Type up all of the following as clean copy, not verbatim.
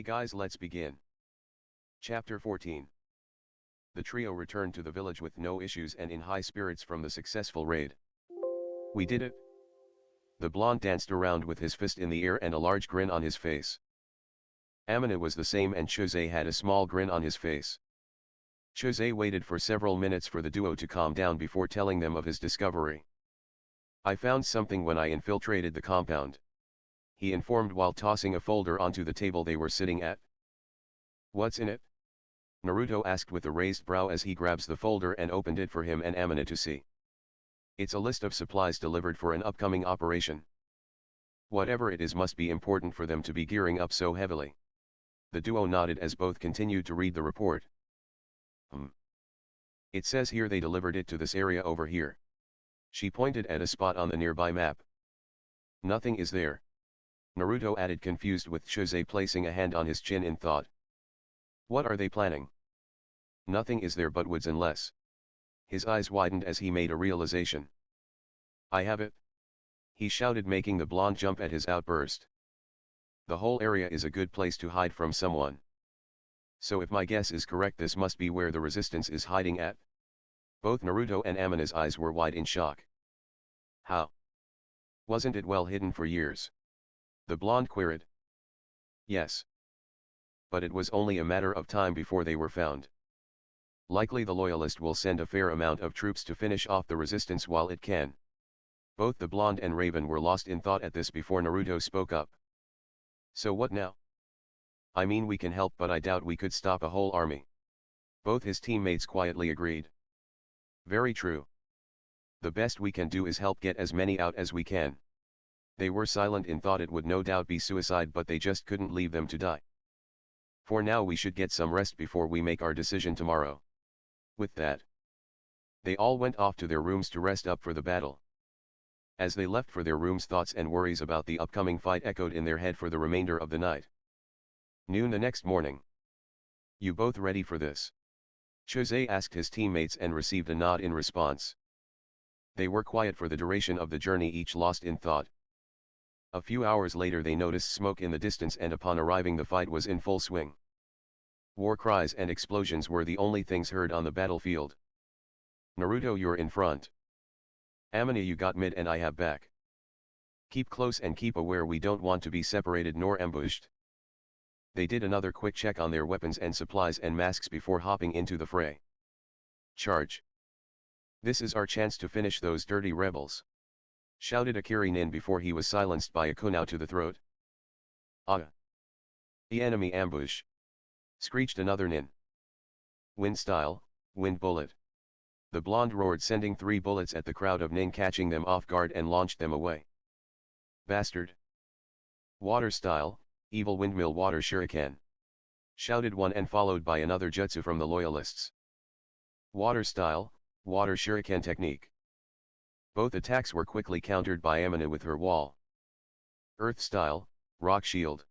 Hey guys, let's begin. Chapter 14. The trio returned to the village with no issues and in high spirits from the successful raid. We did it. The blonde danced around with his fist in the air and a large grin on his face. Amina was the same and Chose had a small grin on his face. Chose waited for several minutes for the duo to calm down before telling them of his discovery. I found something when I infiltrated the compound, he informed while tossing a folder onto the table they were sitting at. What's in it? Naruto asked with a raised brow as he grabs the folder and opened it for him and Amina to see. It's a list of supplies delivered for an upcoming operation. Whatever it is must be important for them to be gearing up so heavily. The duo nodded as both continued to read the report. It says here they delivered it to this area over here. She pointed at a spot on the nearby map. Nothing is there. Naruto added, confused, with Chose placing a hand on his chin in thought. What are they planning? Nothing is there but woods unless. His eyes widened as he made a realization. I have it! He shouted, making the blonde jump at his outburst. The whole area is a good place to hide from someone. So if my guess is correct, this must be where the resistance is hiding at. Both Naruto and Amina's eyes were wide in shock. How? Wasn't it well hidden for years? The blonde queried. Yes. But it was only a matter of time before they were found. Likely the loyalist will send a fair amount of troops to finish off the resistance while it can. Both the blonde and Raven were lost in thought at this before Naruto spoke up. So what now? I mean, we can help, but I doubt we could stop a whole army. Both his teammates quietly agreed. Very true. The best we can do is help get as many out as we can. They were silent in thought. It would no doubt be suicide, but they just couldn't leave them to die. For now we should get some rest before we make our decision tomorrow. With that, they all went off to their rooms to rest up for the battle. As they left for their rooms, thoughts and worries about the upcoming fight echoed in their head for the remainder of the night. Noon the next morning. You both ready for this? Chose asked his teammates and received a nod in response. They were quiet for the duration of the journey, each lost in thought. A few hours later they noticed smoke in the distance, and upon arriving the fight was in full swing. War cries and explosions were the only things heard on the battlefield. Naruto, you're in front. Amina, you got mid and I have back. Keep close and keep aware, we don't want to be separated nor ambushed. They did another quick check on their weapons and supplies and masks before hopping into the fray. Charge! This is our chance to finish those dirty rebels! Shouted a Nin before he was silenced by a kunao to the throat. Ah! The enemy ambush! Screeched another nin. Wind style, wind bullet! The blonde roared, sending 3 bullets at the crowd of nin, catching them off guard and launched them away. Bastard! Water style, evil windmill water shuriken! Shouted one, and followed by another jutsu from the loyalists. Water style, water shuriken technique! Both attacks were quickly countered by Amina with her wall. Earth style, rock shield!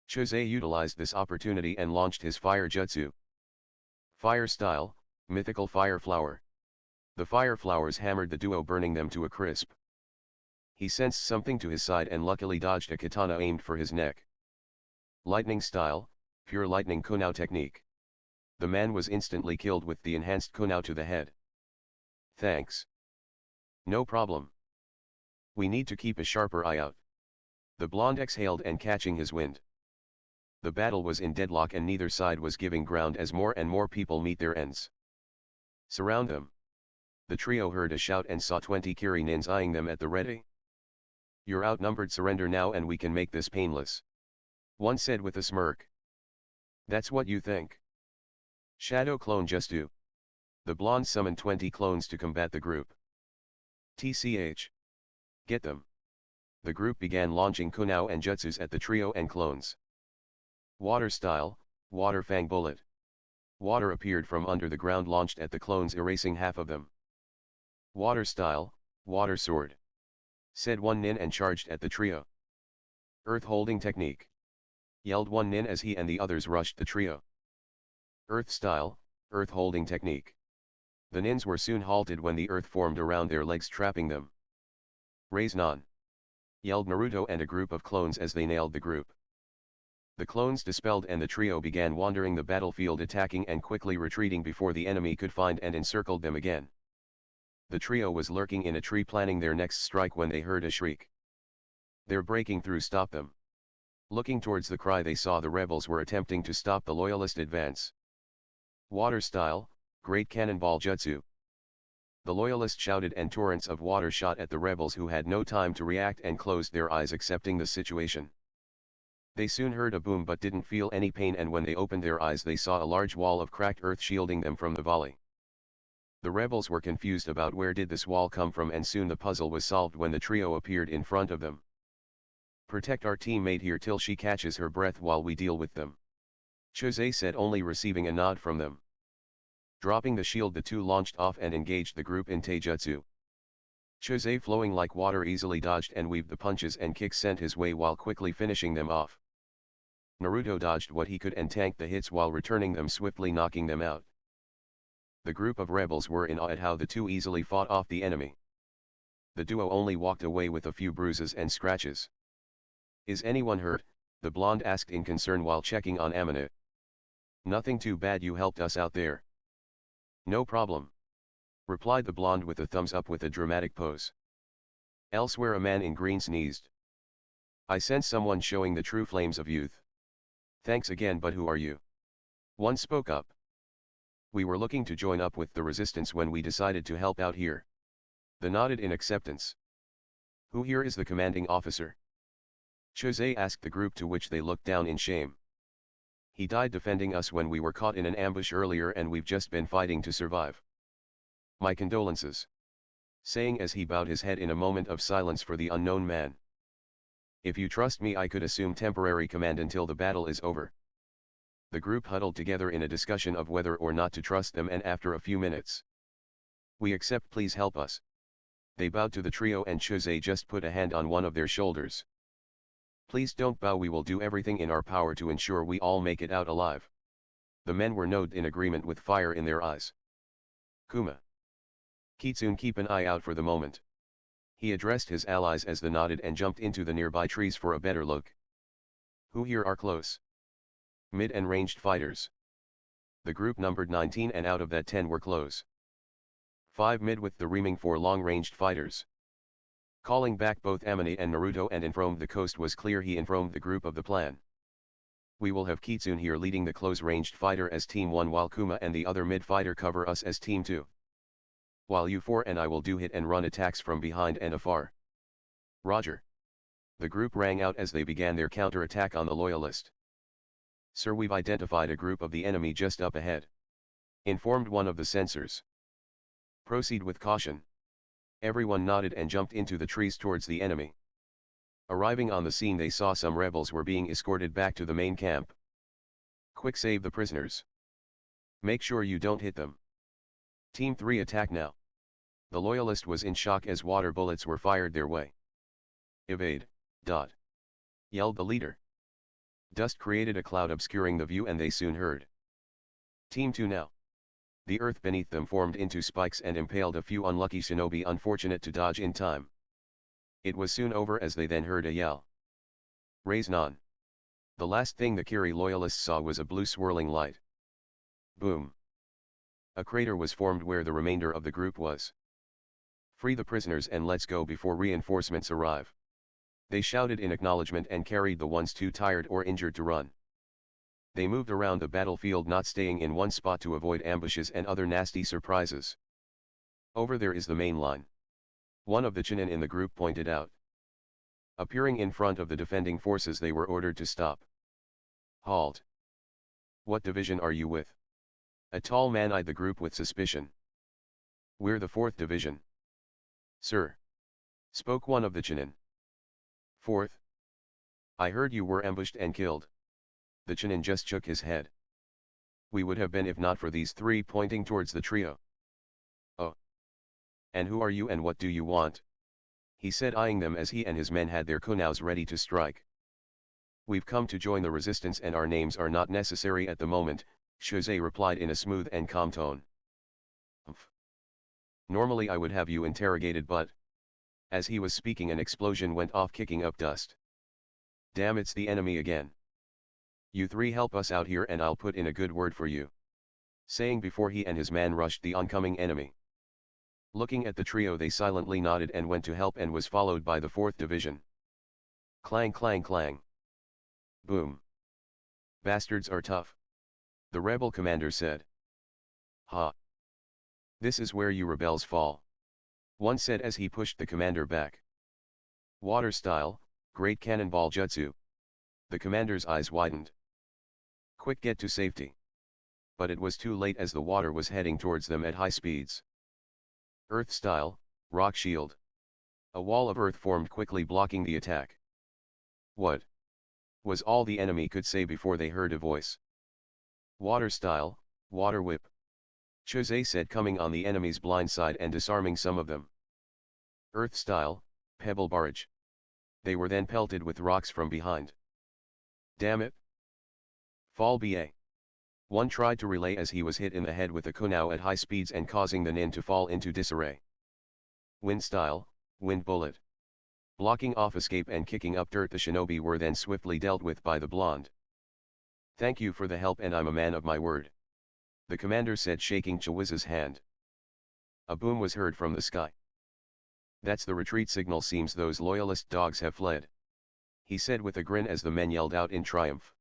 Chose utilized this opportunity and launched his fire jutsu. Fire style, mythical fire flower! The fire flowers hammered the duo, burning them to a crisp. He sensed something to his side and luckily dodged a katana aimed for his neck. Lightning style, pure lightning kunao technique! The man was instantly killed with the enhanced kunao to the head. Thanks. No problem. We need to keep a sharper eye out. The blonde exhaled and catching his wind. The battle was in deadlock and neither side was giving ground as more and more people meet their ends. Surround them! The trio heard a shout and saw 20 Kirinins eyeing them at the ready. You're outnumbered, surrender now and we can make this painless. One said with a smirk. That's what you think? Shadow clone Justu. The blonde summoned 20 clones to combat the group. TCH. Get them. The group began launching kunao and jutsus at the trio and clones. Water style, water fang bullet! Water appeared from under the ground, launched at the clones, erasing half of them. Water style, water sword! Said one nin and charged at the trio. Earth holding technique! Yelled one nin as he and the others rushed the trio. Earth style, earth holding technique! The nins were soon halted when the earth formed around their legs, trapping them. Raise non! Yelled Naruto and a group of clones as they nailed the group. The clones dispelled and the trio began wandering the battlefield, attacking and quickly retreating before the enemy could find and encircled them again. The trio was lurking in a tree planning their next strike when they heard a shriek. "They're breaking through, stop them." Looking towards the cry, they saw the rebels were attempting to stop the loyalist advance. "Water style, great cannonball jutsu." The loyalists shouted and torrents of water shot at the rebels, who had no time to react and closed their eyes, accepting the situation. They soon heard a boom but didn't feel any pain, and when they opened their eyes they saw a large wall of cracked earth shielding them from the volley. The rebels were confused about where did this wall come from, and soon the puzzle was solved when the trio appeared in front of them. "Protect our teammate here till she catches her breath while we deal with them," Jose said, only receiving a nod from them. Dropping the shield, the two launched off and engaged the group in taijutsu. Jose, flowing like water, easily dodged and weaved the punches and kicks sent his way while quickly finishing them off. Naruto dodged what he could and tanked the hits while returning them swiftly, knocking them out. The group of rebels were in awe at how the two easily fought off the enemy. The duo only walked away with a few bruises and scratches. "Is anyone hurt?" the blonde asked in concern while checking on Amina. "Nothing too bad, you helped us out there." "No problem," replied the blonde with a thumbs up with a dramatic pose. Elsewhere, a man in green sneezed. "I sense someone showing the true flames of youth." "Thanks again, but who are you?" one spoke up. "We were looking to join up with the resistance when we decided to help out here." They nodded in acceptance. "Who here is the commanding officer?" Jose asked the group, to which they looked down in shame. "He died defending us when we were caught in an ambush earlier, and we've just been fighting to survive." "My condolences," saying as he bowed his head in a moment of silence for the unknown man. "If you trust me, I could assume temporary command until the battle is over." The group huddled together in a discussion of whether or not to trust them, and after a few minutes, "We accept, please help us." They bowed to the trio and Jose just put a hand on one of their shoulders. "Please don't bow, we will do everything in our power to ensure we all make it out alive." The men were nodded in agreement with fire in their eyes. "Kuma, Kitsune, keep an eye out for the moment." He addressed his allies as they nodded and jumped into the nearby trees for a better look. "Who here are close? Mid and ranged fighters?" The group numbered 19, and out of that 10 were close. 5 mid with the remaining 4 long-ranged fighters. Calling back both Amine and Naruto and informed the coast was clear, he informed the group of the plan. "We will have Kitsune here leading the close-ranged fighter as Team 1, while Kuma and the other mid-fighter cover us as Team 2. While you 4 and I will do hit and run attacks from behind and afar." "Roger." The group rang out as they began their counter-attack on the loyalist. "Sir, we've identified a group of the enemy just up ahead," informed one of the sensors. "Proceed with caution." Everyone nodded and jumped into the trees towards the enemy. Arriving on the scene, they saw some rebels were being escorted back to the main camp. "Quick, save the prisoners. Make sure you don't hit them. Team 3, attack now." The loyalist was in shock as water bullets were fired their way. "Evade!" Yelled the leader. Dust created a cloud obscuring the view, and they soon heard. "Team 2 now." The earth beneath them formed into spikes and impaled a few unlucky shinobi, unfortunate to dodge in time. It was soon over as they then heard a yell. "Raise non." The last thing the Kiri loyalists saw was a blue swirling light. Boom. A crater was formed where the remainder of the group was. "Free the prisoners and let's go before reinforcements arrive." They shouted in acknowledgement and carried the ones too tired or injured to run. They moved around the battlefield, not staying in one spot to avoid ambushes and other nasty surprises. "Over there is the main line," one of the chinin in the group pointed out. Appearing in front of the defending forces, they were ordered to stop. "Halt. What division are you with?" A tall man eyed the group with suspicion. "We're the 4th Division. Sir," spoke one of the chinin. "4th? I heard you were ambushed and killed." The chinin just shook his head. "We would have been if not for these 3, pointing towards the trio. "Oh. And who are you and what do you want?" he said, eyeing them as he and his men had their kunais ready to strike. "We've come to join the resistance and our names are not necessary at the moment," Jose replied in a smooth and calm tone. "Umph. Normally I would have you interrogated, but..." As he was speaking, an explosion went off, kicking up dust. "Damn, it's the enemy again." You three help us out here and I'll put in a good word for you. Saying before he and his man rushed the oncoming enemy. Looking at the trio they silently nodded and went to help and was followed by the 4th Division. Clang clang clang. Boom. Bastards are tough. The rebel commander said. Ha. This is where you rebels fall. One said as he pushed the commander back. Water style, great cannonball jutsu. The commander's eyes widened. Quick get to safety. But it was too late as the water was heading towards them at high speeds. Earth style, rock shield. A wall of earth formed quickly blocking the attack. What? Was all the enemy could say before they heard a voice. Water style, water whip. Jose said coming on the enemy's blind side and disarming some of them. Earth style, pebble barrage. They were then pelted with rocks from behind. Damn it. Fall BA. One tried to relay as he was hit in the head with a kunao at high speeds and causing the nin to fall into disarray. Wind style, wind bullet. Blocking off escape and kicking up dirt, the shinobi were then swiftly dealt with by the blonde. Thank you for the help and I'm a man of my word. The commander said shaking Chawiza's hand. A boom was heard from the sky. That's the retreat signal, seems those loyalist dogs have fled. He said with a grin as the men yelled out in triumph.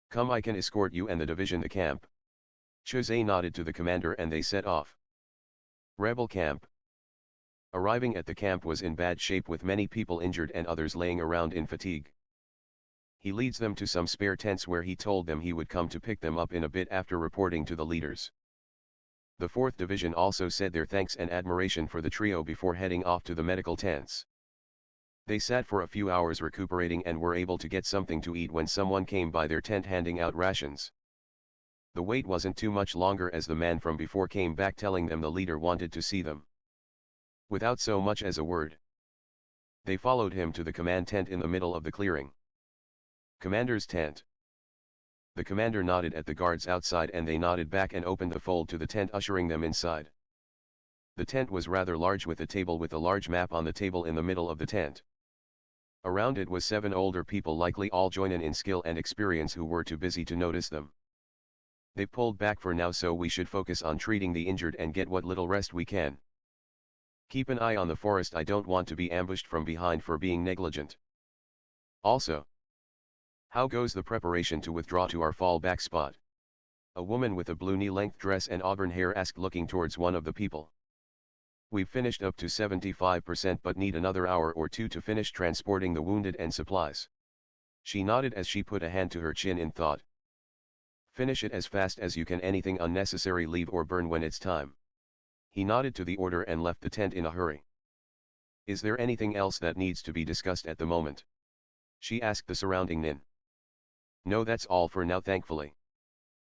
Come, I can escort you and the division to camp. Jose nodded to the commander and they set off. Rebel camp. Arriving at the camp was in bad shape with many people injured and others laying around in fatigue. He leads them to some spare tents where he told them he would come to pick them up in a bit after reporting to the leaders. The 4th Division also said their thanks and admiration for the trio before heading off to the medical tents. They sat for a few hours recuperating and were able to get something to eat when someone came by their tent handing out rations. The wait wasn't too much longer as the man from before came back telling them the leader wanted to see them. Without so much as a word, they followed him to the command tent in the middle of the clearing. Commander's tent. The commander nodded at the guards outside and they nodded back and opened the fold to the tent, ushering them inside. The tent was rather large with a table with a large map on the table in the middle of the tent. Around it was 7 older people, likely all joinen in skill and experience, who were too busy to notice them. They pulled back for now, so we should focus on treating the injured and get what little rest we can. Keep an eye on the forest, I don't want to be ambushed from behind for being negligent. Also, how goes the preparation to withdraw to our fallback spot? A woman with a blue knee-length dress and auburn hair asked, looking towards one of the people. We've finished up to 75% but need another hour or two to finish transporting the wounded and supplies. She nodded as she put a hand to her chin in thought. Finish it as fast as you can, anything unnecessary leave or burn when it's time. He nodded to the order and left the tent in a hurry. Is there anything else that needs to be discussed at the moment? She asked the surrounding nin. No, that's all for now, thankfully,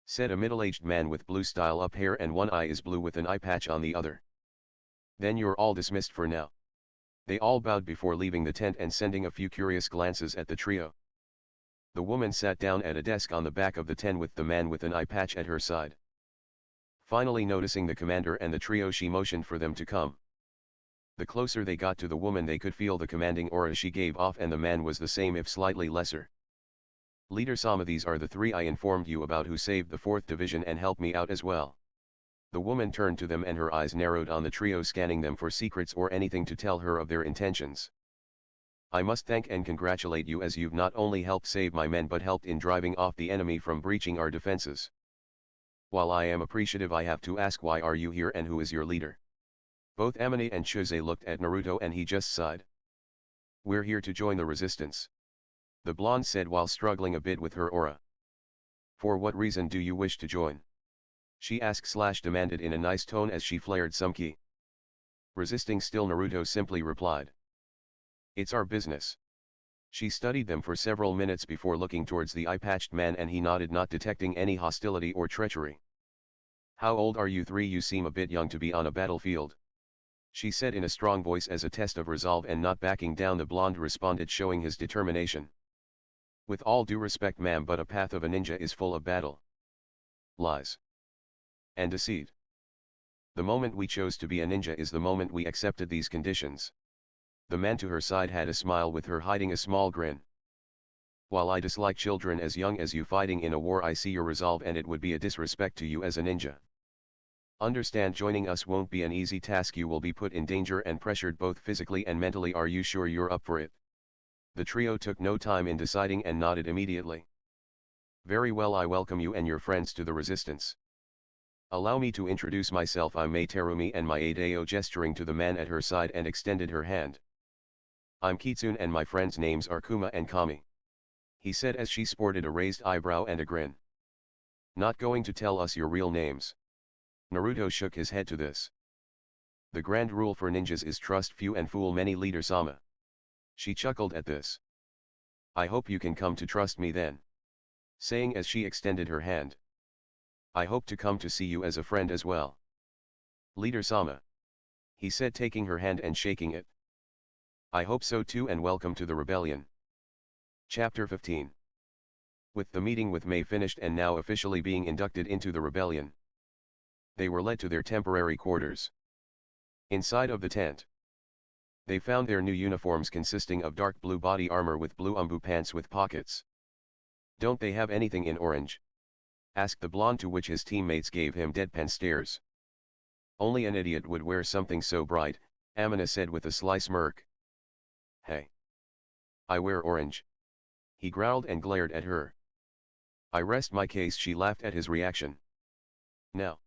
said a middle-aged man with blue style up hair and one eye is blue with an eye patch on the other. Then you're all dismissed for now. They all bowed before leaving the tent and sending a few curious glances at the trio. The woman sat down at a desk on the back of the tent with the man with an eye patch at her side. Finally noticing the commander and the trio, she motioned for them to come. The closer they got to the woman, they could feel the commanding aura she gave off, and the man was the same if slightly lesser. Leader Sama, these are the 3 I informed you about who saved the 4th Division and helped me out as well. The woman turned to them and her eyes narrowed on the trio, scanning them for secrets or anything to tell her of their intentions. I must thank and congratulate you, as you've not only helped save my men but helped in driving off the enemy from breaching our defenses. While I am appreciative, I have to ask, why are you here and who is your leader? Both Amane and Chuse looked at Naruto and he just sighed. We're here to join the resistance, the blonde said while struggling a bit with her aura. For what reason do you wish to join? She asked/demanded in a nice tone as she flared some ki. Resisting still, Naruto simply replied. It's our business. She studied them for several minutes before looking towards the eye-patched man and he nodded, not detecting any hostility or treachery. How old are you 3? You seem a bit young to be on a battlefield, she said in a strong voice as a test of resolve, and not backing down, the blonde responded, showing his determination. With all due respect, ma'am, but a path of a ninja is full of battle, lies, and deceit. The moment we chose to be a ninja is the moment we accepted these conditions. The man to her side had a smile with her hiding a small grin. While I dislike children as young as you fighting in a war, I see your resolve and it would be a disrespect to you as a ninja. Understand, joining us won't be an easy task. You will be put in danger and pressured both physically and mentally. Are you sure you're up for it? The trio took no time in deciding and nodded immediately. Very well, I welcome you and your friends to the resistance. Allow me to introduce myself. I'm Mei Terumi and my aide Ao, gesturing to the man at her side and extended her hand. I'm Kitsune and my friends' names are Kuma and Kami, he said as she sported a raised eyebrow and a grin. Not going to tell us your real names? Naruto shook his head to this. The grand rule for ninjas is trust few and fool many, leader Sama. She chuckled at this. I hope you can come to trust me then, saying as she extended her hand. I hope to come to see you as a friend as well, leader Sama, he said, taking her hand and shaking it. I hope so too, and welcome to the rebellion. Chapter 15. With the meeting with Mei finished and now officially being inducted into the rebellion, they were led to their temporary quarters. Inside of the tent, they found their new uniforms consisting of dark blue body armor with blue umbu pants with pockets. Don't they have anything in orange? Asked the blonde, to which his teammates gave him deadpan stares. Only an idiot would wear something so bright, Amina said with a sly smirk. Hey. I wear orange. He growled and glared at her. I rest my case, she laughed at his reaction. Now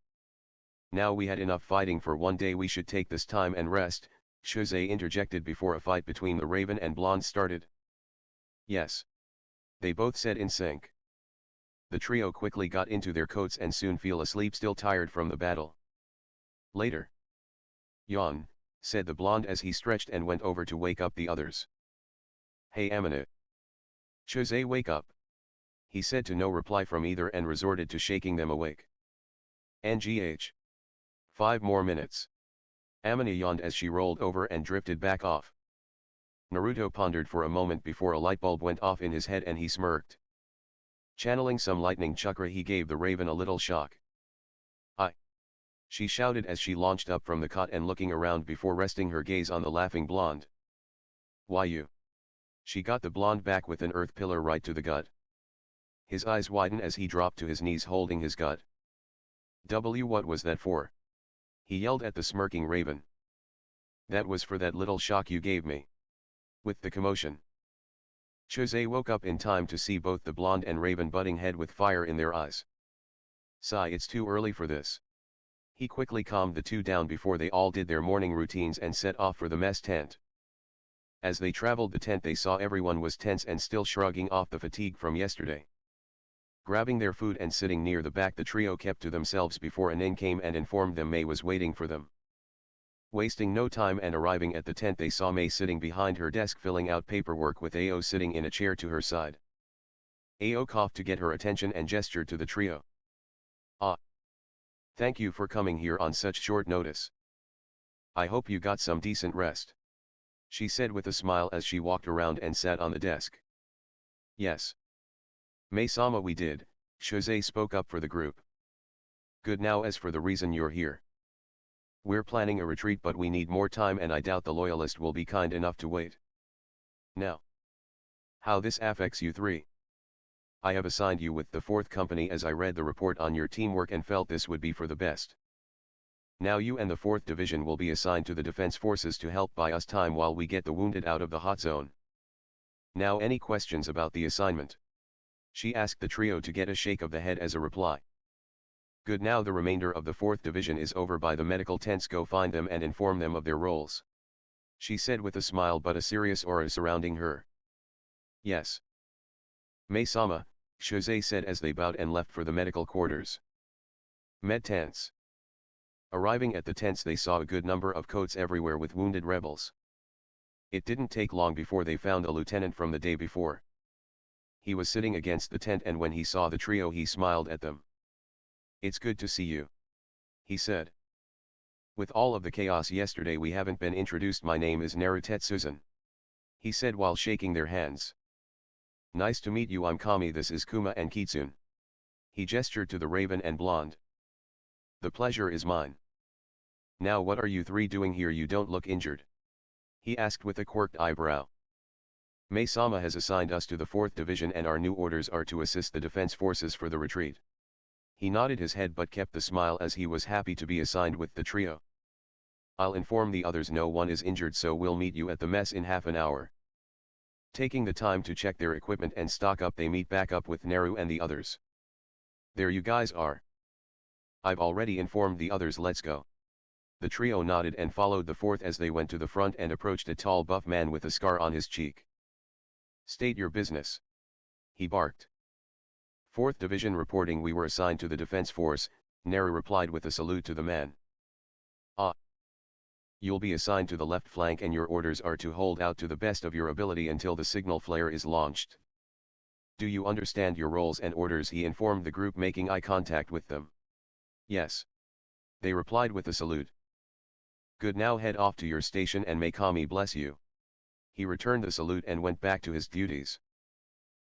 we had enough fighting for one day, we should take this time and rest, Shosei interjected before a fight between the Raven and Blonde started. Yes. They both said in sync. The trio quickly got into their coats and soon fell asleep, still tired from the battle. Later. Yawn, said the Blonde as he stretched and went over to wake up the others. Hey Amina. Shosei, wake up. He said, to no reply from either and resorted to shaking them awake. NGH. 5 more minutes. Amina yawned as she rolled over and drifted back off. Naruto pondered for a moment before a light bulb went off in his head and he smirked. Channeling some lightning chakra, he gave the Raven a little shock. She shouted as she launched up from the cot and looking around before resting her gaze on the laughing Blonde. Why you? She got the Blonde back with an earth pillar right to the gut. His eyes widened as he dropped to his knees holding his gut. What was that for? He yelled at the smirking Raven. That was for that little shock you gave me. With the commotion, Shosei woke up in time to see both the Blonde and Raven butting head with fire in their eyes. Sigh, it's too early for this. He quickly calmed the two down before they all did their morning routines and set off for the mess tent. As they traveled the tent, they saw everyone was tense and still shrugging off the fatigue from yesterday. Grabbing their food and sitting near the back, the trio kept to themselves before a nin came and informed them Mei was waiting for them. Wasting no time and arriving at the tent, they saw Mei sitting behind her desk filling out paperwork with Ao sitting in a chair to her side. Ao coughed to get her attention and gestured to the trio. Thank you for coming here on such short notice. I hope you got some decent rest, she said with a smile as she walked around and sat on the desk. Yes. Mei-sama, we did, Shosei spoke up for the group. Good, now as for the reason you're here. We're planning a retreat, but we need more time and I doubt the loyalist will be kind enough to wait. Now. How this affects you three? I have assigned you with the 4th company as I read the report on your teamwork and felt this would be for the best. Now you and the 4th division will be assigned to the defense forces to help buy us time while we get the wounded out of the hot zone. Now, any questions about the assignment? She asked the trio to get a shake of the head as a reply. Good, now the remainder of the 4th division is over by the medical tents, go find them and inform them of their roles, she said with a smile but a serious aura surrounding her. Yes. Mei-sama, Shosei said as they bowed and left for the medical quarters. Med tents. Arriving at the tents, they saw a good number of coats everywhere with wounded rebels. It didn't take long before they found a lieutenant from the day before. He was sitting against the tent and when he saw the trio he smiled at them. It's good to see you, he said. With all of the chaos yesterday we haven't been introduced. My name is Narutetsuzen, he said while shaking their hands. Nice to meet you, I'm Kami, this is Kuma and Kitsune. He gestured to the Raven and Blonde. The pleasure is mine. Now what are you three doing here? You don't look injured, he asked with a quirked eyebrow. May-sama has assigned us to the 4th Division and our new orders are to assist the defense forces for the retreat. He nodded his head but kept the smile as he was happy to be assigned with the trio. I'll inform the others no one is injured, so we'll meet you at the mess in half an hour. Taking the time to check their equipment and stock up, they meet back up with Naru and the others. There you guys are. I've already informed the others, let's go. The trio nodded and followed the 4th as they went to the front and approached a tall buff man with a scar on his cheek. State your business. He barked. 4th Division reporting, we were assigned to the defense force, Naru replied with a salute to the man. Ah. You'll be assigned to the left flank and your orders are to hold out to the best of your ability until the signal flare is launched. Do you understand your roles and orders? He informed the group, making eye contact with them. Yes. They replied with a salute. Good, now head off to your station and may Kami bless you. He returned the salute and went back to his duties.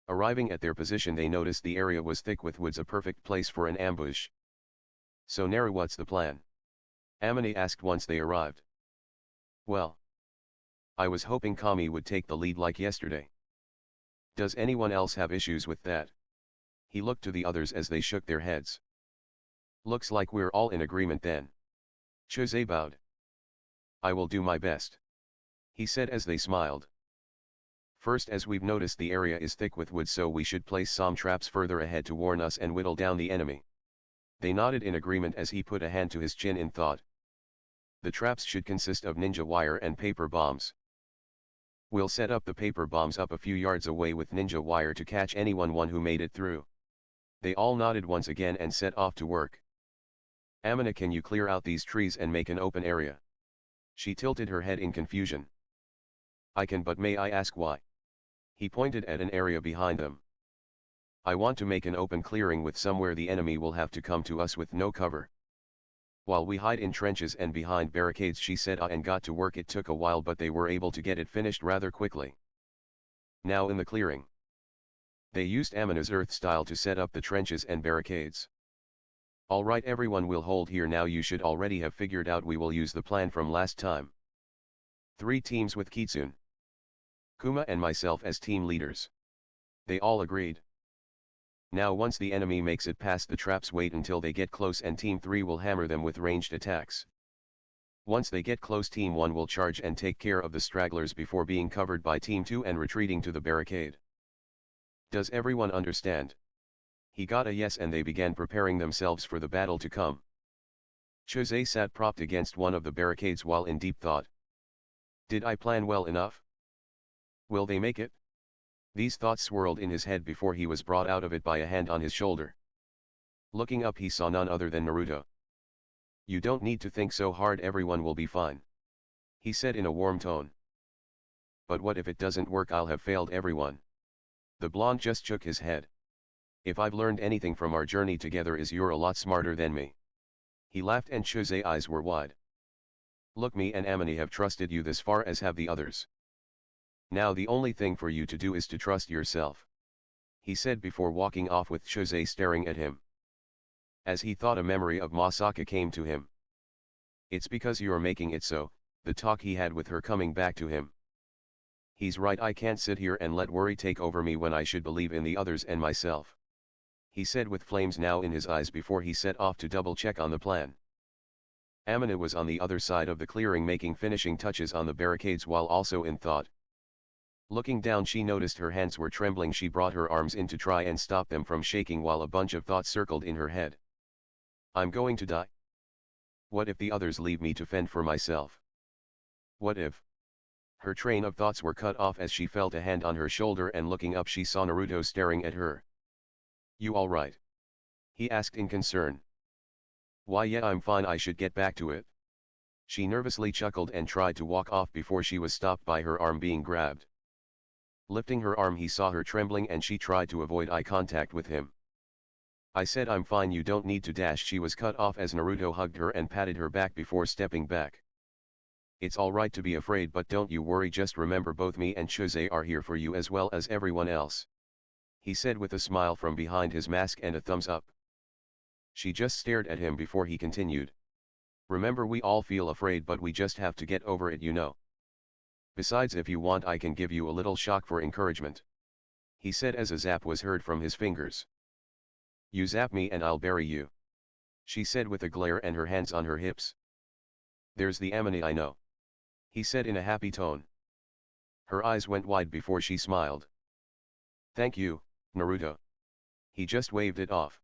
Arriving at their position, they noticed the area was thick with woods, a perfect place for an ambush. So Naru, what's the plan? Amine asked once they arrived. Well, I was hoping Kami would take the lead like yesterday. Does anyone else have issues with that? He looked to the others as they shook their heads. Looks like we're all in agreement then. Chose bowed. I will do my best, he said as they smiled. First, as we've noticed, the area is thick with wood, so we should place some traps further ahead to warn us and whittle down the enemy. They nodded in agreement as he put a hand to his chin in thought. The traps should consist of ninja wire and paper bombs. We'll set up the paper bombs up a few yards away with ninja wire to catch anyone who made it through. They all nodded once again and set off to work. Amina, can you clear out these trees and make an open area? She tilted her head in confusion. I can, but may I ask why? He pointed at an area behind them. I want to make an open clearing with somewhere the enemy will have to come to us with no cover. While we hide in trenches and behind barricades, she said, and got to work. It took a while, but they were able to get it finished rather quickly. Now in the clearing. They used Amina's earth style to set up the trenches and barricades. Alright, everyone will hold here now. You should already have figured out we will use the plan from last time. 3 teams with Kitsune, Kuma and myself as team leaders. They all agreed. Now once the enemy makes it past the traps, wait until they get close and Team 3 will hammer them with ranged attacks. Once they get close, Team 1 will charge and take care of the stragglers before being covered by Team 2 and retreating to the barricade. Does everyone understand? He got a yes, and they began preparing themselves for the battle to come. Chose sat propped against one of the barricades while in deep thought. Did I plan well enough? Will they make it? These thoughts swirled in his head before he was brought out of it by a hand on his shoulder. Looking up, he saw none other than Naruto. You don't need to think so hard, everyone will be fine, he said in a warm tone. But what if it doesn't work? I'll have failed everyone. The blonde just shook his head. If I've learned anything from our journey together is you're a lot smarter than me. He laughed and Chose's eyes were wide. Look, me and Amine have trusted you this far, as have the others. Now the only thing for you to do is to trust yourself, he said before walking off with Chose staring at him. As he thought, a memory of Masaka came to him. It's because you're making it so, the talk he had with her coming back to him. He's right, I can't sit here and let worry take over me when I should believe in the others and myself, he said with flames now in his eyes before he set off to double check on the plan. Amina was on the other side of the clearing making finishing touches on the barricades while also in thought. Looking down, she noticed her hands were trembling. She brought her arms in to try and stop them from shaking while a bunch of thoughts circled in her head. I'm going to die. What if the others leave me to fend for myself? What if? Her train of thoughts were cut off as she felt a hand on her shoulder, and looking up she saw Naruto staring at her. You alright? He asked in concern. Why, yeah, I'm fine, I should get back to it. She nervously chuckled and tried to walk off before she was stopped by her arm being grabbed. Lifting her arm, he saw her trembling and she tried to avoid eye contact with him. I said I'm fine, you don't need to dash. She was cut off as Naruto hugged her and patted her back before stepping back. It's alright to be afraid, but don't you worry, just remember both me and Chose are here for you as well as everyone else, he said with a smile from behind his mask and a thumbs up. She just stared at him before he continued. Remember, we all feel afraid, but we just have to get over it, you know. Besides, if you want, I can give you a little shock for encouragement, he said as a zap was heard from his fingers. You zap me and I'll bury you, she said with a glare and her hands on her hips. There's the Amine I know, he said in a happy tone. Her eyes went wide before she smiled. Thank you, Naruto. He just waved it off.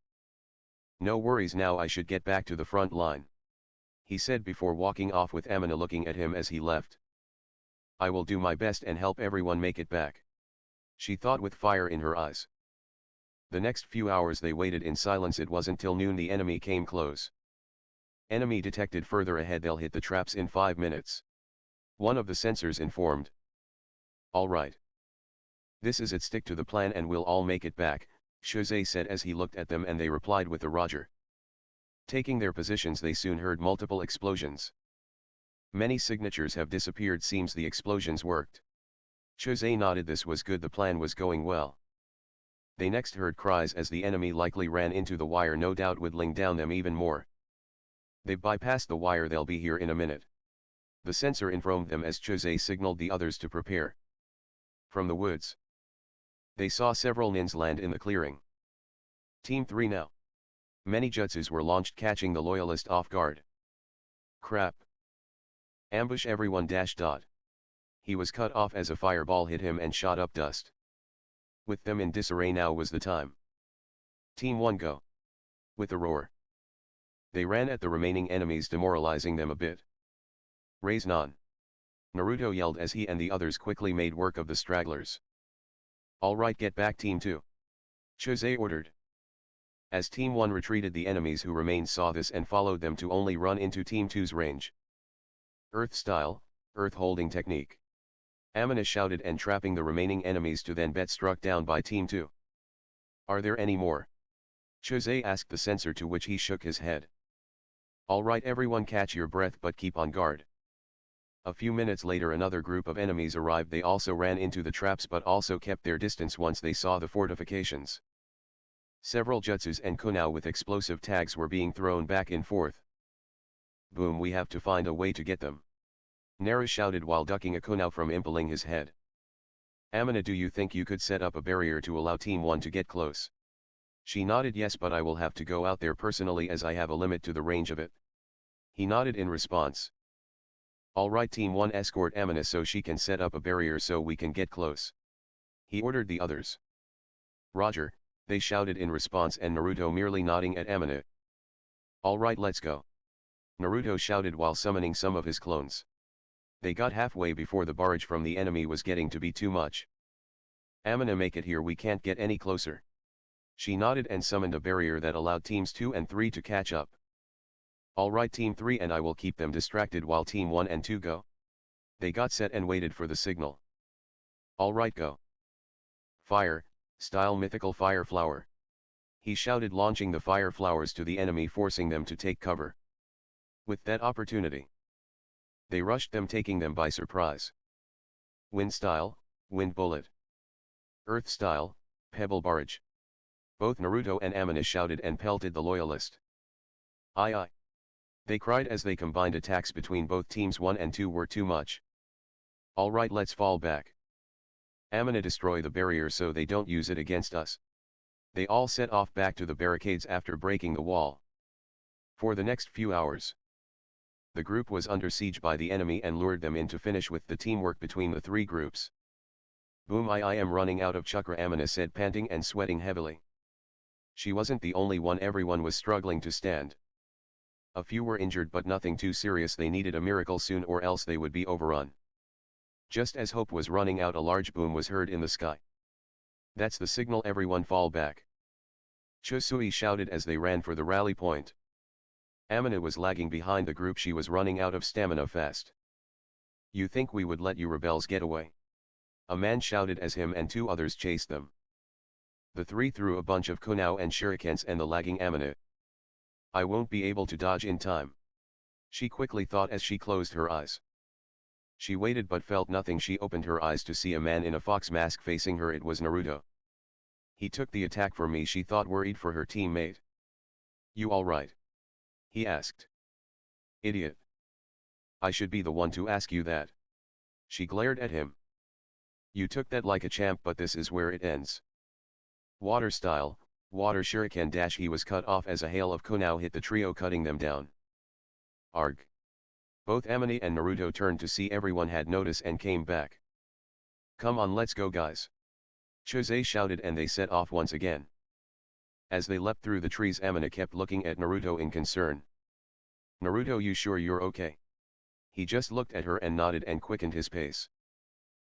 No worries, now I should get back to the front line, he said before walking off with Amina looking at him as he left. I will do my best and help everyone make it back, she thought with fire in her eyes. The next few hours they waited in silence. It wasn't till noon the enemy came close. Enemy detected further ahead, they'll hit the traps in 5 minutes. One of the sensors informed. All right. This is it, stick to the plan and we'll all make it back, Jose said as he looked at them, and they replied with a roger. Taking their positions they soon heard multiple explosions. Many signatures have disappeared, seems the explosions worked. Jose nodded, this was good, the plan was going well. They next heard cries as the enemy likely ran into the wire, no doubt whittling down them even more. They've bypassed the wire, they'll be here in a minute, the sensor informed them as Jose signaled the others to prepare. From the woods, they saw several nins land in the clearing. Team 3 now. Many jutsus were launched, catching the loyalist off guard. Crap. Ambush everyone dash dot. He was cut off as a fireball hit him and shot up dust. With them in disarray, now was the time. Team 1 go. With a roar, they ran at the remaining enemies, demoralizing them a bit. Raise non, Naruto yelled as he and the others quickly made work of the stragglers. All right, get back Team 2, Jose ordered. As Team 1 retreated, the enemies who remained saw this and followed them to only run into Team 2's range. Earth style, earth holding technique, Amina shouted, and trapping the remaining enemies to then bet struck down by Team 2. Are there any more? Jose asked the censor, to which he shook his head. All right everyone, catch your breath but keep on guard. A few minutes later another group of enemies arrived. They also ran into the traps but also kept their distance once they saw the fortifications. Several jutsus and kunao with explosive tags were being thrown back and forth. Boom, we have to find a way to get them, Nara shouted while ducking a kunao from impaling his head. Amina, do you think you could set up a barrier to allow Team 1 to get close? She nodded. Yes, but I will have to go out there personally as I have a limit to the range of it. He nodded in response. Alright Team 1, escort Amina so she can set up a barrier so we can get close, he ordered the others. Roger, they shouted in response, and Naruto merely nodding at Amina. Alright, let's go, Naruto shouted while summoning some of his clones. They got halfway before the barrage from the enemy was getting to be too much. Amina, make it here, we can't get any closer. She nodded and summoned a barrier that allowed Teams 2 and 3 to catch up. Alright Team 3, and I will keep them distracted while Team 1 and 2 go. They got set and waited for the signal. Alright, go. Fire, style mythical fire flower, he shouted, launching the fire flowers to the enemy, forcing them to take cover. With that opportunity, they rushed them, taking them by surprise. Wind style, wind bullet. Earth style, pebble barrage. Both Naruto and Amina shouted and pelted the loyalist. Aye aye, they cried as they combined attacks between both teams 1 and 2 were too much. Alright, let's fall back. Amina, destroy the barrier so they don't use it against us. They all set off back to the barricades after breaking the wall. For the next few hours, the group was under siege by the enemy and lured them in to finish with the teamwork between the three groups. Boom, I am running out of chakra, Amina said, panting and sweating heavily. She wasn't the only one, everyone was struggling to stand. A few were injured but nothing too serious. They needed a miracle soon or else they would be overrun. Just as hope was running out, a large boom was heard in the sky. That's the signal, everyone fall back, Chosui shouted as they ran for the rally point. Amina was lagging behind the group, she was running out of stamina fast. You think we would let you rebels get away? A man shouted as him and 2 others chased them. The 3 threw a bunch of kunao and shurikens and the lagging Amina. I won't be able to dodge in time, she quickly thought as she closed her eyes. She waited but felt nothing. She opened her eyes to see a man in a fox mask facing her. It was Naruto. He took the attack for me, she thought, worried for her teammate. You alright? He asked. Idiot. I should be the one to ask you that. She glared at him. You took that like a champ, but this is where it ends. Water style, water shuriken dash. He was cut off as a hail of kunao hit the trio, cutting them down. Arg. Both Amine and Naruto turned to see everyone had noticed and came back. Come on, let's go guys. Chosei shouted and they set off once again. As they leapt through the trees, Amine kept looking at Naruto in concern. Naruto, you sure you're okay? He just looked at her and nodded and quickened his pace.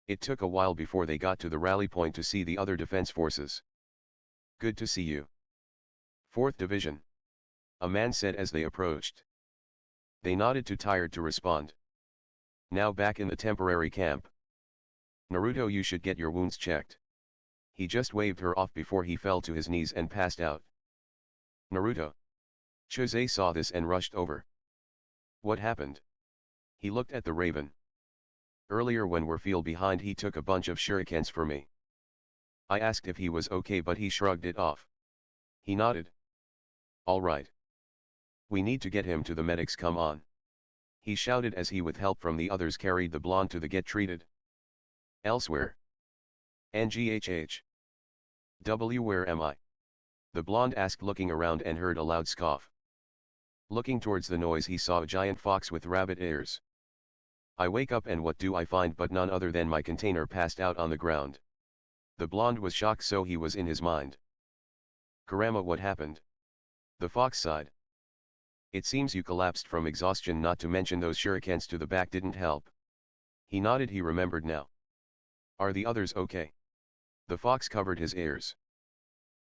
It took a while before they got to the rally point to see the other defense forces. Good to see you. 4th Division. A man said as they approached. They nodded, too tired to respond. Now back in the temporary camp. Naruto, you should get your wounds checked. He just waved her off before he fell to his knees and passed out. Naruto. Chosei saw this and rushed over. What happened? He looked at the raven. Earlier when we're feel behind, he took a bunch of shurikens for me. I asked if he was okay, but he shrugged it off. He nodded. All right. We need to get him to the medics, come on. He shouted as he with help from the others carried the blonde to the get treated. Elsewhere. NGHH. Where am I? The blonde asked, looking around, and heard a loud scoff. Looking towards the noise, he saw a giant fox with rabbit ears. I wake up and what do I find but none other than my container passed out on the ground. The blonde was shocked, so he was in his mind. Kurama, what happened? The fox sighed. It seems you collapsed from exhaustion, not to mention those shurikens to the back didn't help. He nodded, he remembered now. Are the others okay? The fox covered his ears.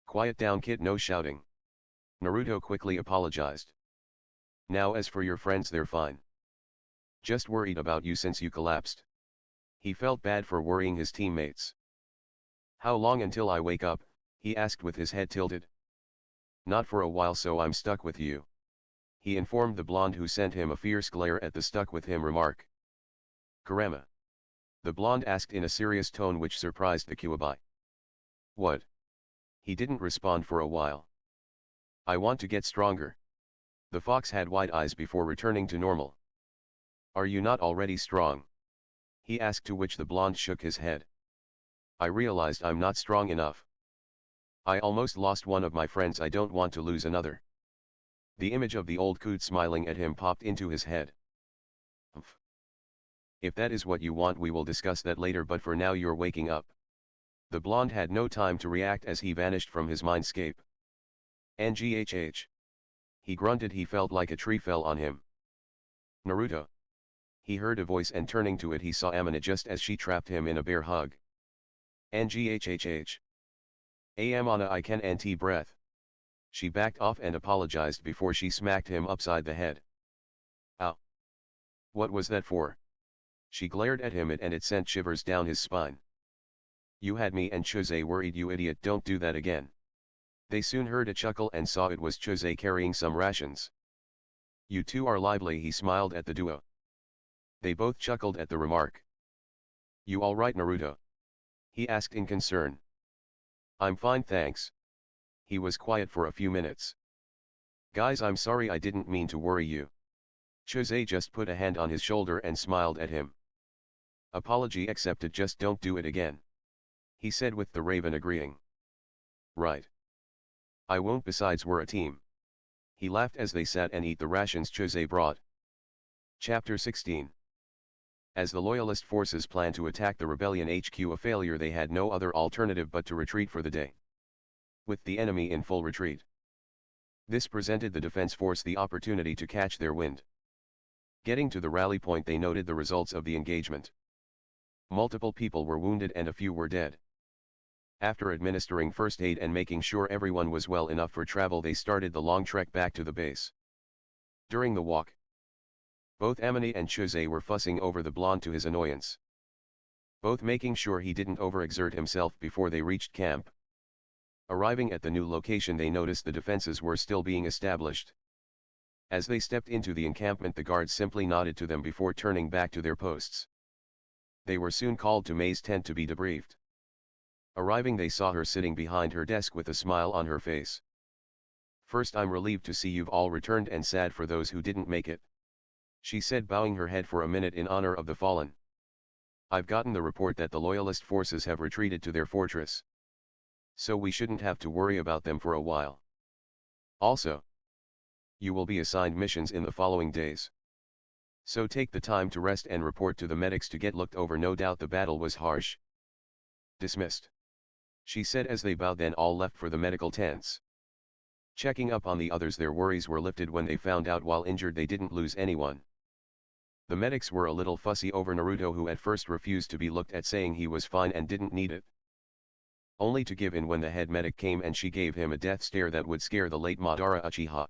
Quiet down kid, no shouting. Naruto quickly apologized. Now as for your friends, they're fine. Just worried about you since you collapsed. He felt bad for worrying his teammates. How long until I wake up? He asked with his head tilted. Not for a while, so I'm stuck with you. He informed the blonde, who sent him a fierce glare at the stuck with him remark. Kurama. The blonde asked in a serious tone, which surprised the Kyuubi. What? He didn't respond for a while. I want to get stronger. The fox had wide eyes before returning to normal. Are you not already strong? He asked, to which the blonde shook his head. I realized I'm not strong enough. I almost lost one of my friends, I don't want to lose another. The image of the old coot smiling at him popped into his head. Umph. If that is what you want, we will discuss that later, but for now you're waking up. The blonde had no time to react as he vanished from his mindscape. NGHH. He grunted, he felt like a tree fell on him. Naruto. He heard a voice, and turning to it he saw Amina just as she trapped him in a bear hug. NGHHH. Amina, I can nt breath. She backed off and apologized before she smacked him upside the head. Ow. What was that for? She glared at him and it sent shivers down his spine. You had me and Chosei worried, you idiot, don't do that again. They soon heard a chuckle and saw it was Chosei carrying some rations. You two are lively, he smiled at the duo. They both chuckled at the remark. You all right, Naruto? He asked in concern. I'm fine, thanks. He was quiet for a few minutes. Guys, I'm sorry, I didn't mean to worry you. Chosei just put a hand on his shoulder and smiled at him. Apology accepted, just don't do it again. He said with the raven agreeing. Right. I won't, besides we're a team. He laughed as they sat and ate the rations Chosei brought. Chapter 16. As the loyalist forces planned to attack the rebellion HQ a failure, they had no other alternative but to retreat for the day. With the enemy in full retreat, this presented the defense force the opportunity to catch their wind. Getting to the rally point, they noted the results of the engagement. Multiple people were wounded and a few were dead. After administering first aid and making sure everyone was well enough for travel, they started the long trek back to the base. During the walk, both Amine and Chosei were fussing over the blonde to his annoyance, both making sure he didn't overexert himself before they reached camp. Arriving at the new location, they noticed the defenses were still being established. As they stepped into the encampment, the guards simply nodded to them before turning back to their posts. They were soon called to May's tent to be debriefed. Arriving, they saw her sitting behind her desk with a smile on her face. First, I'm relieved to see you've all returned and sad for those who didn't make it, she said, bowing her head for a minute in honor of the fallen. I've gotten the report that the loyalist forces have retreated to their fortress. So we shouldn't have to worry about them for a while. Also, you will be assigned missions in the following days. So take the time to rest and report to the medics to get looked over. No doubt the battle was harsh. Dismissed, she said as they bowed, then all left for the medical tents. Checking up on the others, their worries were lifted when they found out while injured they didn't lose anyone. The medics were a little fussy over Naruto, who at first refused to be looked at, saying he was fine and didn't need it. Only to give in when the head medic came and she gave him a death stare that would scare the late Madara Uchiha.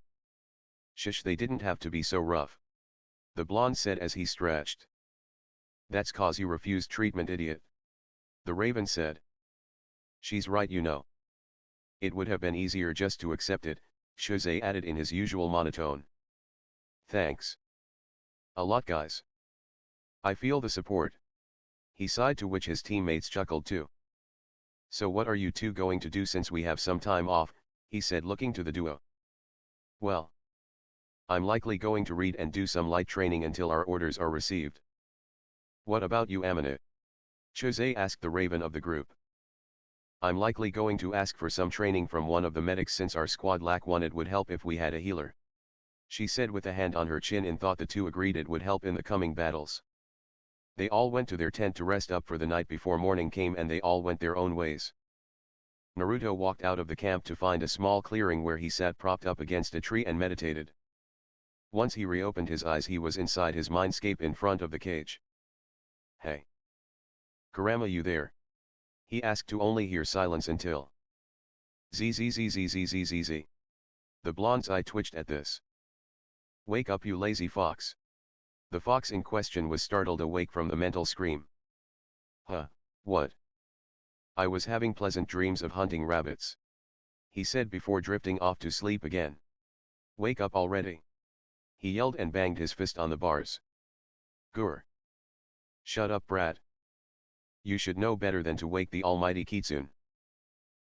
Shush, they didn't have to be so rough, the blonde said as he stretched. That's cause you refused treatment, idiot, the Raven said. She's right, you know. It would have been easier just to accept it, Shozai added in his usual monotone. Thanks a lot, guys. I feel the support, he sighed, to which his teammates chuckled too. So what are you two going to do since we have some time off, he said, looking to the duo. Well, I'm likely going to read and do some light training until our orders are received. What about you, Amane? Shozai asked the Raven of the group. I'm likely going to ask for some training from one of the medics since our squad lack one. It would help if we had a healer, she said with a hand on her chin. In thought the two agreed it would help in the coming battles. They all went to their tent to rest up for the night before morning came, and they all went their own ways. Naruto walked out of the camp to find a small clearing where he sat propped up against a tree and meditated. Once he reopened his eyes, he was inside his mindscape in front of the cage. Hey, Kurama, you there? He asked, to only hear silence until zzzzzzzzzzz. The blonde's eye twitched at this. Wake up, you lazy fox. The fox in question was startled awake from the mental scream. Huh, what? I was having pleasant dreams of hunting rabbits, he said before drifting off to sleep again. Wake up already, he yelled and banged his fist on the bars. Gur. Shut up, brat. You should know better than to wake the almighty Kitsune.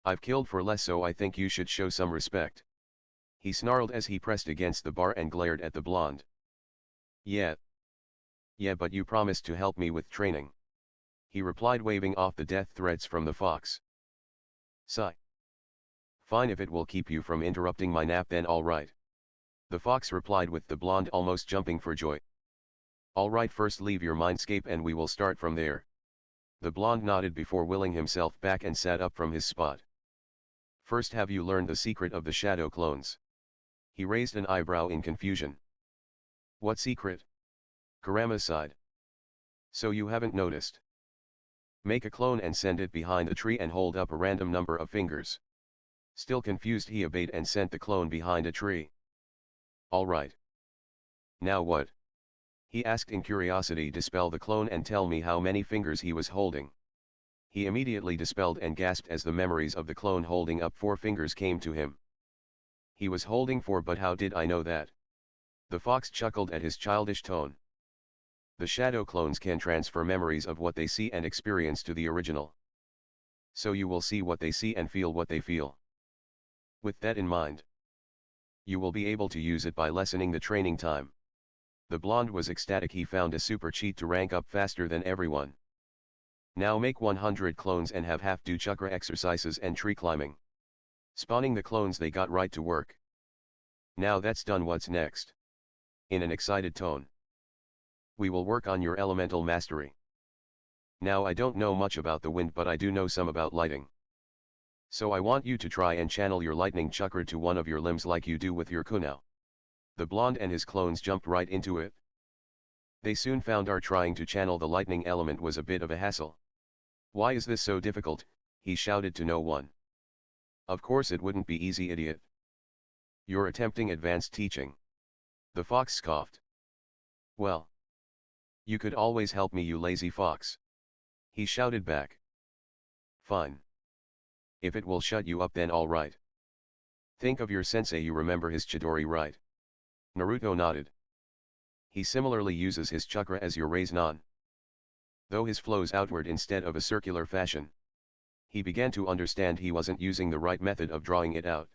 I've killed for less, so I think you should show some respect, he snarled as he pressed against the bar and glared at the blonde. Yeah, but you promised to help me with training, he replied, waving off the death threats from the fox. Sigh. Fine, if it will keep you from interrupting my nap, then all right, the fox replied, with the blonde almost jumping for joy. All right, first leave your mindscape and we will start from there. The blonde nodded before willing himself back and sat up from his spot. First, have you learned the secret of the shadow clones? He raised an eyebrow in confusion. What secret? Kurama sighed. So you haven't noticed? Make a clone and send it behind a tree and hold up a random number of fingers. Still confused, he obeyed and sent the clone behind a tree. All right. Now what? He asked in curiosity. Dispel the clone and tell me how many fingers he was holding. He immediately dispelled and gasped as the memories of the clone holding up 4 fingers came to him. He was holding 4, but how did I know that? The fox chuckled at his childish tone. The shadow clones can transfer memories of what they see and experience to the original. So you will see what they see and feel what they feel. With that in mind, you will be able to use it by lessening the training time. The blonde was ecstatic. He found a super cheat to rank up faster than everyone. Now make 100 clones and have half do chakra exercises and tree climbing. Spawning the clones, they got right to work. Now that's done, what's next? In an excited tone. We will work on your elemental mastery. Now I don't know much about the wind, but I do know some about lighting. So I want you to try and channel your lightning chakra to one of your limbs like you do with your kunao. The blonde and his clones jumped right into it. They soon found out trying to channel the lightning element was a bit of a hassle. Why is this so difficult? He shouted to no one. Of course it wouldn't be easy, idiot. You're attempting advanced teaching. The fox scoffed. Well, you could always help me, you lazy fox. He shouted back. Fine. If it will shut you up, then all right. Think of your sensei, you remember his Chidori, right? Naruto nodded. He similarly uses his chakra as your Rasengan, though his flows outward instead of a circular fashion. He began to understand he wasn't using the right method of drawing it out.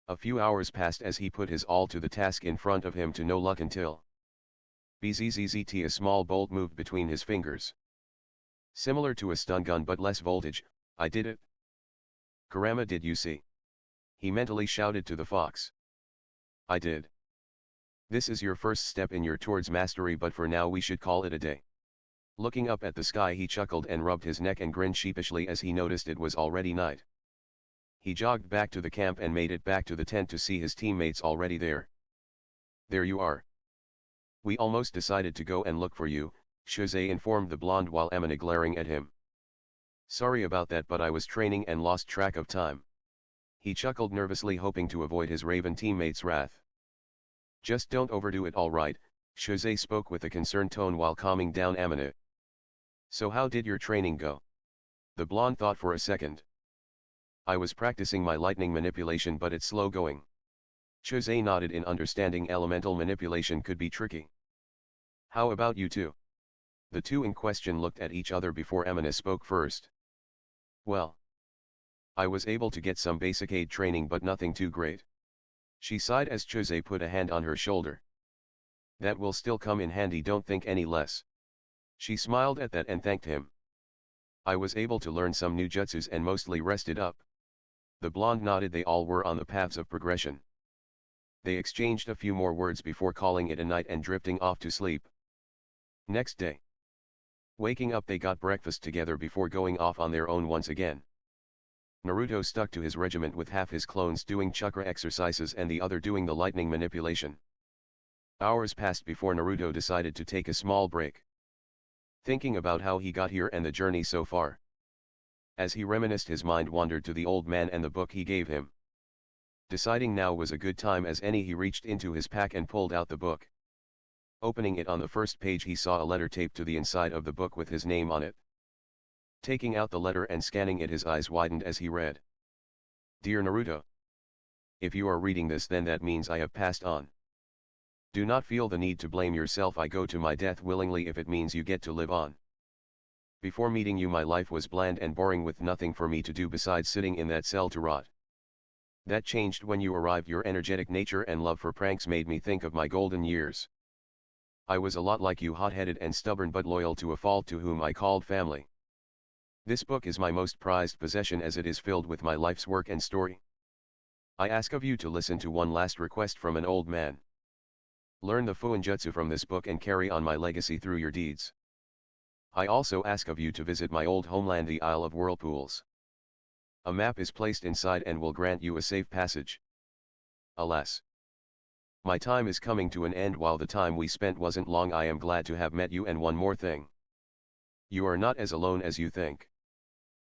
A few hours passed as he put his all to the task in front of him, to no luck until BZZZT, a small bolt moved between his fingers. Similar to a stun gun but less voltage. I did it. Kurama, did you see? He mentally shouted to the fox. I did. This is your first step in your towards mastery, but for now we should call it a day. Looking up at the sky, he chuckled and rubbed his neck and grinned sheepishly as he noticed it was already night. He jogged back to the camp and made it back to the tent to see his teammates already there. There you are. We almost decided to go and look for you, Shozei informed the blonde while Amina glaring at him. Sorry about that, but I was training and lost track of time. He chuckled nervously, hoping to avoid his raven teammate's wrath. Just don't overdo it, all right, Shozei spoke with a concerned tone while calming down Amina. So how did your training go? The blonde thought for a second. I was practicing my lightning manipulation, but it's slow going. Shozei nodded in understanding. Elemental manipulation could be tricky. How about you two? The two in question looked at each other before Amina spoke first. Well, I was able to get some basic aid training, but nothing too great. She sighed as Shozei put a hand on her shoulder. That will still come in handy, don't think any less. She smiled at that and thanked him. I was able to learn some new jutsus and mostly rested up. The blonde nodded. They all were on the paths of progression. They exchanged a few more words before calling it a night and drifting off to sleep. Next day. Waking up, they got breakfast together before going off on their own once again. Naruto stuck to his regiment with half his clones doing chakra exercises and the other doing the lightning manipulation. Hours passed before Naruto decided to take a small break. Thinking about how he got here and the journey so far. As he reminisced, his mind wandered to the old man and the book he gave him. Deciding now was a good time as any, he reached into his pack and pulled out the book. Opening it, on the first page he saw a letter taped to the inside of the book with his name on it. Taking out the letter and scanning it, his eyes widened as he read. Dear Naruto. If you are reading this, then that means I have passed on. Do not feel the need to blame yourself. I go to my death willingly if it means you get to live on. Before meeting you, my life was bland and boring with nothing for me to do besides sitting in that cell to rot. That changed when you arrived. Your energetic nature and love for pranks made me think of my golden years. I was a lot like you, hot-headed and stubborn but loyal to a fault, to whom I called family. This book is my most prized possession as it is filled with my life's work and story. I ask of you to listen to one last request from an old man. Learn the Fuinjutsu from this book and carry on my legacy through your deeds. I also ask of you to visit my old homeland, the Isle of Whirlpools. A map is placed inside and will grant you a safe passage. Alas, my time is coming to an end. While the time we spent wasn't long, I am glad to have met you, and one more thing. You are not as alone as you think.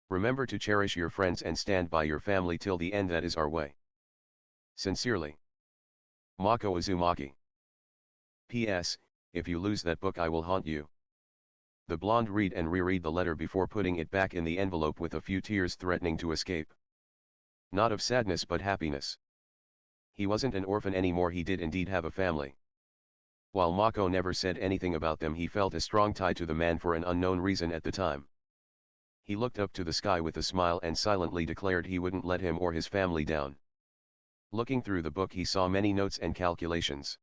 Remember to cherish your friends and stand by your family till the end. That is our way. Sincerely, Mako Uzumaki. P.S. If you lose that book, I will haunt you. The blonde read and reread the letter before putting it back in the envelope with a few tears threatening to escape. Not of sadness but happiness. He wasn't an orphan anymore, he did indeed have a family. While Mako never said anything about them, he felt a strong tie to the man for an unknown reason at the time. He looked up to the sky with a smile and silently declared he wouldn't let him or his family down. Looking through the book, he saw many notes and calculations.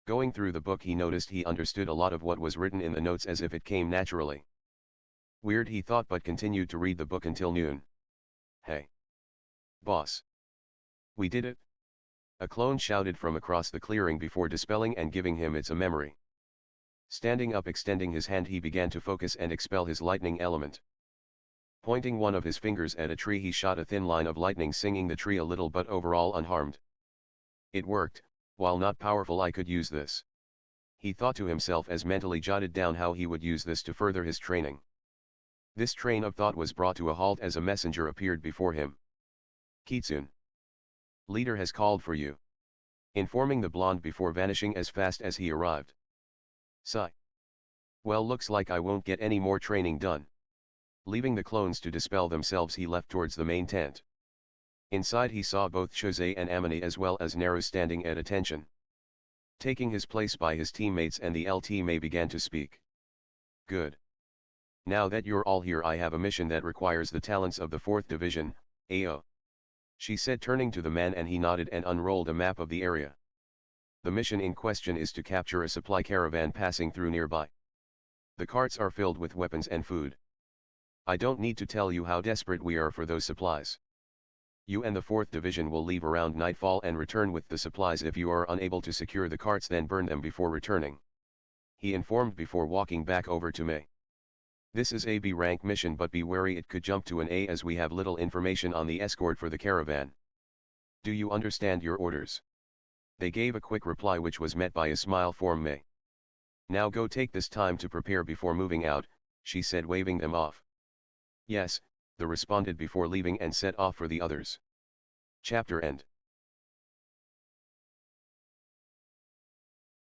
Going through the book, he noticed he understood a lot of what was written in the notes as if it came naturally. Weird, he thought, but continued to read the book until noon. Hey, boss. We did it. A clone shouted from across the clearing before dispelling and giving him its a memory. Standing up, extending his hand, he began to focus and expel his lightning element. Pointing one of his fingers at a tree, he shot a thin line of lightning, singing the tree a little but overall unharmed. It worked. While not powerful, I could use this. He thought to himself as mentally jotted down how he would use this to further his training. This train of thought was brought to a halt as a messenger appeared before him. Kitsune. Leader has called for you. Informing the blonde before vanishing as fast as he arrived. Sigh. Well, looks like I won't get any more training done. Leaving the clones to dispel themselves, he left towards the main tent. Inside he saw both Shozei and Amine as well as Naru standing at attention. Taking his place by his teammates, and the LT May began to speak. Good. Now that you're all here, I have a mission that requires the talents of the 4th Division, AO. She said, turning to the man, and he nodded and unrolled a map of the area. The mission in question is to capture a supply caravan passing through nearby. The carts are filled with weapons and food. I don't need to tell you how desperate we are for those supplies. You and the 4th Division will leave around nightfall and return with the supplies. If you are unable to secure the carts, then burn them before returning," he informed before walking back over to me. "This is a B rank mission, but be wary it could jump to an A as we have little information on the escort for the caravan. Do you understand your orders?" They gave a quick reply which was met by a smile from me. "Now go take this time to prepare before moving out," she said, waving them off. "Yes," they responded before leaving and set off for the others. Chapter end.